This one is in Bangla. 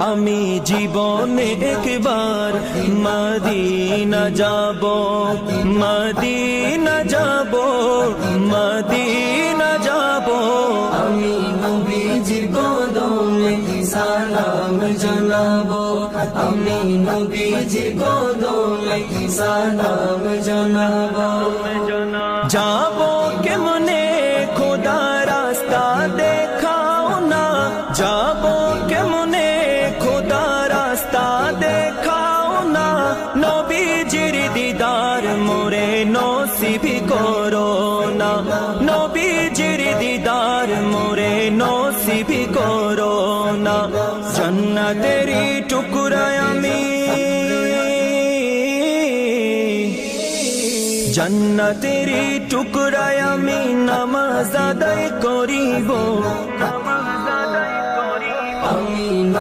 আমি জীবনে একবার মদিনা যাব, মদিনা যাব, মদিনা যাব। আমি নবীজির কদমে সালাম জানাবো, আমি নবীজির কদমে সালাম জানাবো। যাব কেমনে খোদা রাস্তা দেখাও না, যাব কেমনে খোদা রাস্তা দেখাও না। নবীজির দিদার মোরে নসিব করো না, নবীজির দিদার মোরে নসিব করো না। জান্নাতেরি টুকরা আমি, জান্নাতেরি টুকরায় আমি নামাজ আদায় করিব।